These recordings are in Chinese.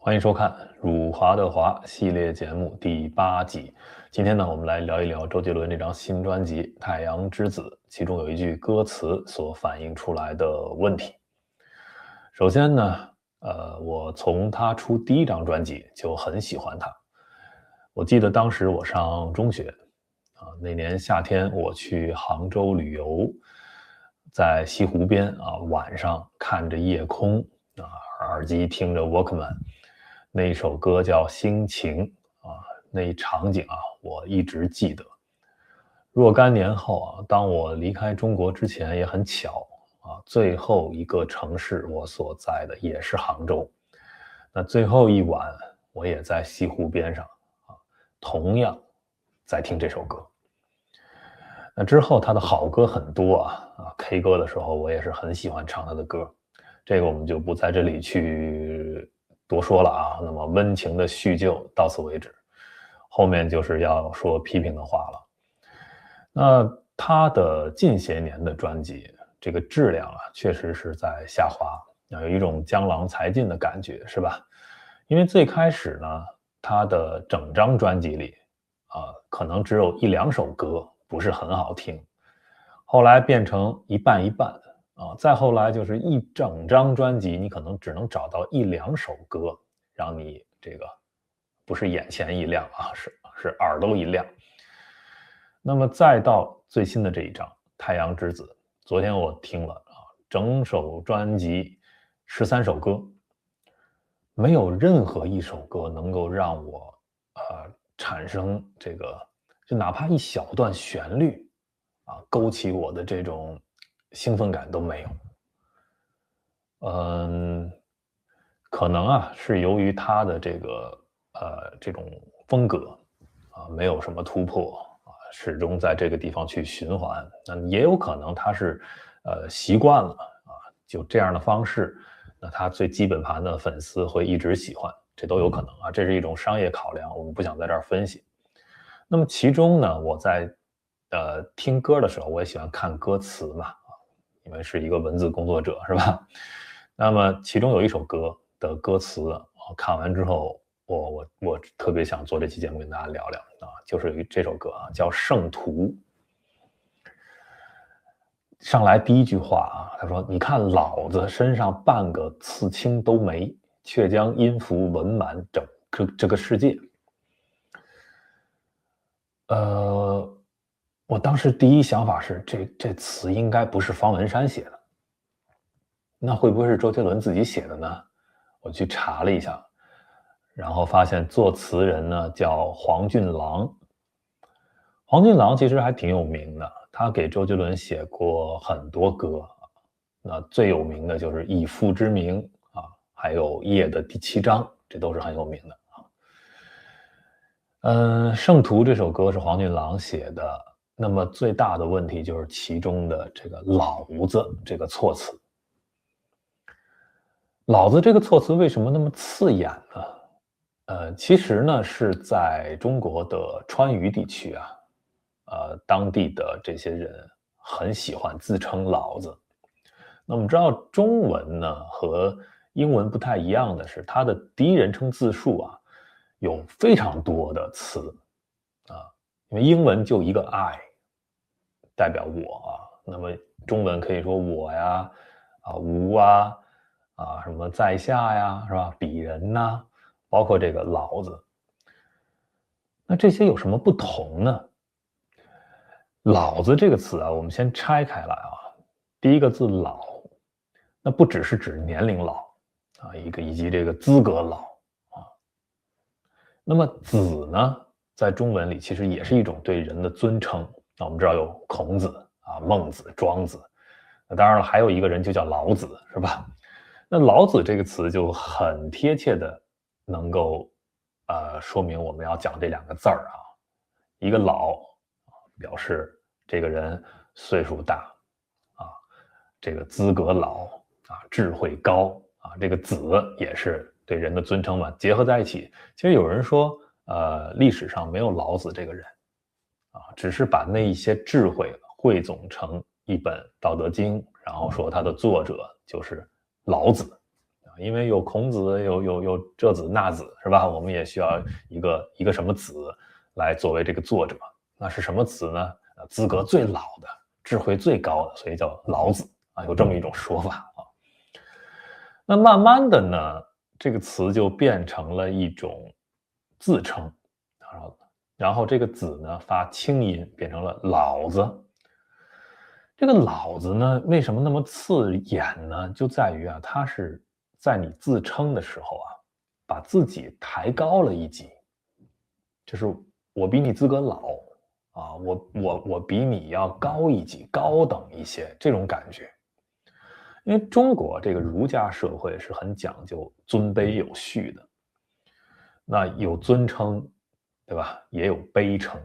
欢迎收看辱华的华系列节目第8集。今天呢，我们来聊一聊周杰伦这张新专辑《太阳之子》，其中有一句歌词所反映出来的问题。首先呢，我从他出第一张专辑就很喜欢他。我记得当时我上中学，那年夏天我去杭州旅游，在西湖边晚上看着夜空耳机听着 Walkman。那一首歌叫《心情》那一场景我一直记得。若干年后当我离开中国之前，也很巧最后一个城市我所在的也是杭州。那最后一晚，我也在西湖边上同样在听这首歌。那之后他的好歌很多K 歌的时候我也是很喜欢唱他的歌，这个我们就不在这里去多说了那么温情的叙旧到此为止，后面就是要说批评的话了。那他的近些年的专辑，这个质量确实是在下滑，有一种江郎才尽的感觉，是吧？因为最开始呢，他的整张专辑里可能只有1-2首歌不是很好听，后来变成一半一半再后来就是一整张专辑，你可能只能找到1-2首歌，让你这个不是眼前一亮是耳朵一亮。那么再到最新的这一张《太阳之子》，昨天我听了整首专辑13首歌，没有任何一首歌能够让我产生这个，就哪怕一小段旋律勾起我的这种兴奋感都没有。可能是由于他的这个这种风格没有什么突破始终在这个地方去循环。那也有可能他是习惯了就这样的方式，那他最基本盘的粉丝会一直喜欢，这都有可能这是一种商业考量，我们不想在这儿分析。那么其中呢，我在听歌的时候，我也喜欢看歌词嘛因为是一个文字工作者，是吧？那么其中有一首歌的歌词看完之后，我特别想做这期节目跟大家聊聊就是这首歌叫《圣徒》。上来第一句话他说：“你看老子身上半个刺青都没，却将音符文满这个世界。”我当时第一想法是这词应该不是方文山写的，那会不会是周杰伦自己写的呢？我去查了一下，然后发现作词人呢叫黄俊郎。黄俊郎其实还挺有名的，他给周杰伦写过很多歌，那最有名的就是《以父之名》还有《夜的第7章》，这都是很有名的圣徒这首歌是黄俊郎写的，那么最大的问题就是其中的这个老子这个措辞。老子这个措辞为什么那么刺眼呢？其实呢是在中国的川渝地区当地的这些人很喜欢自称老子。那我们知道中文呢和英文不太一样的是，它的第一人称自述有非常多的词因为英文就一个 I 代表我那么中文可以说我呀吾什么在下呀，是吧？鄙人呐，包括这个老子。那这些有什么不同呢？老子这个词我们先拆开来第一个字老，那不只是指年龄老以及这个资格老那么子呢，在中文里其实也是一种对人的尊称。那我们知道有孔子孟子、庄子，那当然了，还有一个人就叫老子，是吧？那老子这个词就很贴切的能够说明我们要讲这2个字一个老表示这个人岁数大这个资格老智慧高这个子也是对人的尊称嘛，结合在一起。其实有人说历史上没有老子这个人只是把那一些智慧汇总成一本《道德经》，然后说它的作者就是老子，因为有孔子，有这子那子，是吧？我们也需要一个什么子来作为这个作者。那是什么子呢？资格最老的，智慧最高的，所以叫老子啊，有这么一种说法啊。那慢慢的呢，这个词就变成了一种自称，然后这个子呢发清音，变成了老子。这个老子呢，为什么那么刺眼呢？就在于啊，他是在你自称的时候啊，把自己抬高了一级，就是我比你资格老啊，我比你要高一级，高等一些这种感觉。因为中国这个儒家社会是很讲究尊卑有序的，那有尊称，对吧？也有卑称。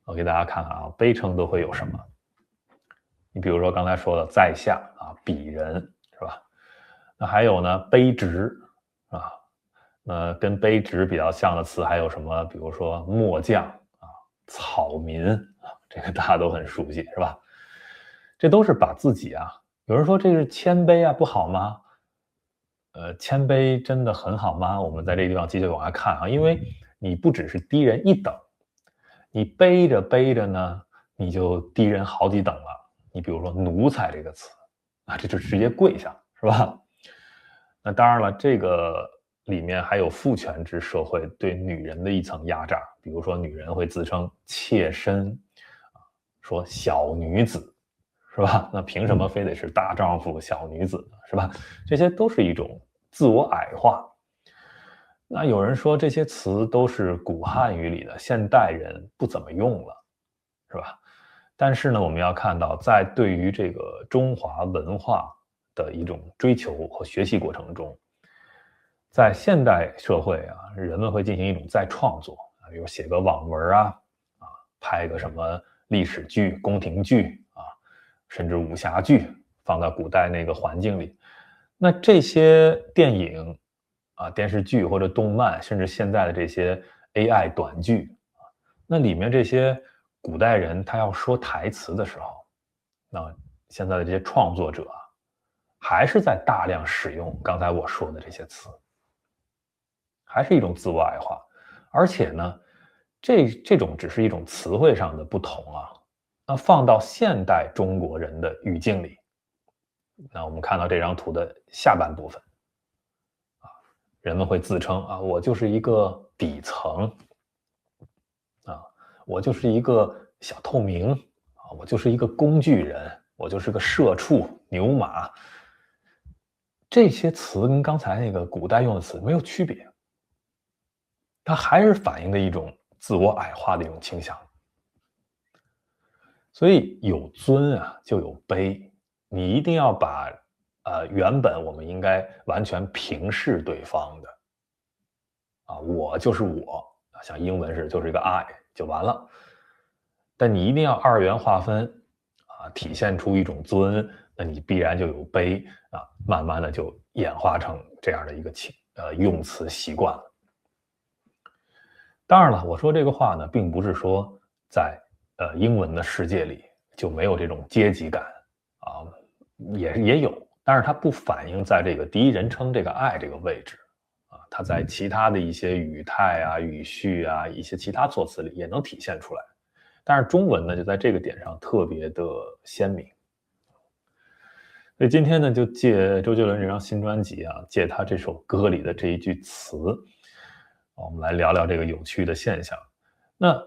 我给大家看看啊，卑称都会有什么？你比如说刚才说的在下啊，鄙人是吧？那还有呢，卑职啊，那跟卑职比较像的词还有什么？比如说末将啊，草民啊，这个大家都很熟悉是吧？这都是把自己啊，有人说这是谦卑啊，不好吗？谦卑真的很好吗？我们在这个地方继续往下看啊，因为你不只是低人一等，你背着背着呢，你就低人好几等了。你比如说奴才这个词啊，这就直接跪下，是吧？那当然了，这个里面还有父权制社会对女人的一层压榨，比如说女人会自称妾身，说小女子，是吧？那凭什么非得是大丈夫小女子呢？是吧？这些都是一种自我矮化。那有人说这些词都是古汉语里的，现代人不怎么用了，是吧？但是呢，我们要看到，在对于这个中华文化的一种追求和学习过程中，在现代社会啊，人们会进行一种再创作啊，比如写个网文啊，拍个什么历史剧、宫廷剧啊，甚至武侠剧，放到古代那个环境里。那这些电影啊、电视剧或者动漫，甚至现在的这些 AI 短剧啊，那里面这些古代人他要说台词的时候，那现在的这些创作者啊，还是在大量使用刚才我说的这些词，还是一种自我矮化。而且呢，这种只是一种词汇上的不同啊，那放到现代中国人的语境里，那我们看到这张图的下半部分，人们会自称啊，我就是一个底层，啊，我就是一个小透明，啊，我就是一个工具人，我就是个社畜、牛马。这些词跟刚才那个古代用的词没有区别，它还是反映的一种自我矮化的一种倾向。所以有尊啊，就有卑，你一定要把原本我们应该完全平视对方的啊，我就是我，像英文是就是一个 I 就完了。但你一定要二元划分啊，体现出一种尊，那你必然就有卑啊，慢慢的就演化成这样的一个用词习惯了。当然了，我说这个话呢，并不是说在英文的世界里就没有这种阶级感啊，也有，但是它不反映在这个第一人称这个爱这个位置啊，它在其他的一些语态啊、语序啊、一些其他措辞里也能体现出来。但是中文呢，就在这个点上特别的鲜明。所以今天呢，就借周杰伦这张新专辑啊，借他这首歌里的这一句词，我们来聊聊这个有趣的现象。那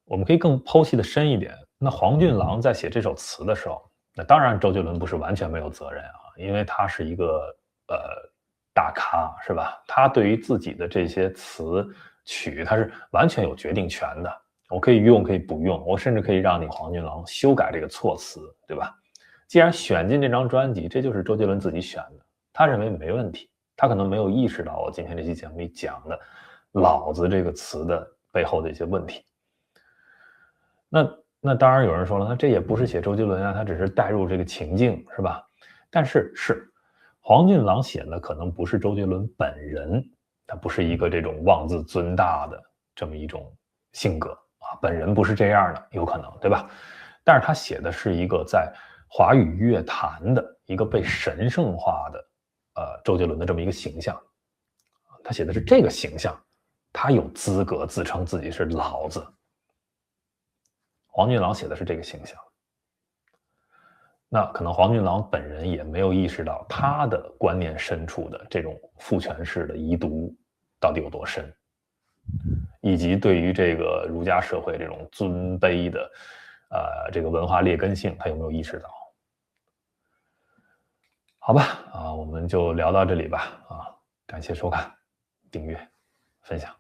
我们可以更剖析的深一点。那黄俊郎在写这首词的时候，那当然周杰伦不是完全没有责任啊，因为他是一个大咖，是吧？他对于自己的这些词曲，他是完全有决定权的。我可以用，可以不用，我甚至可以让你黄俊郎修改这个措辞，对吧？既然选进这张专辑，这就是周杰伦自己选的，他认为没问题，他可能没有意识到我今天这期节目里讲的“老子”这个词的背后的一些问题。那当然有人说了，那这也不是写周杰伦啊，他只是带入这个情境，是吧？但是黄俊郎写的可能不是周杰伦本人，他不是一个这种妄自尊大的这么一种性格啊，本人不是这样的，有可能，对吧？但是他写的是一个在华语乐坛的一个被神圣化的周杰伦的这么一个形象。他写的是这个形象，他有资格自称自己是老子。黄俊郎写的是这个形象，那可能黄俊郎本人也没有意识到他的观念深处的这种父权式的遗毒到底有多深，以及对于这个儒家社会这种尊卑的这个文化劣根性，他有没有意识到？好吧，我们就聊到这里吧，感谢收看、订阅、分享。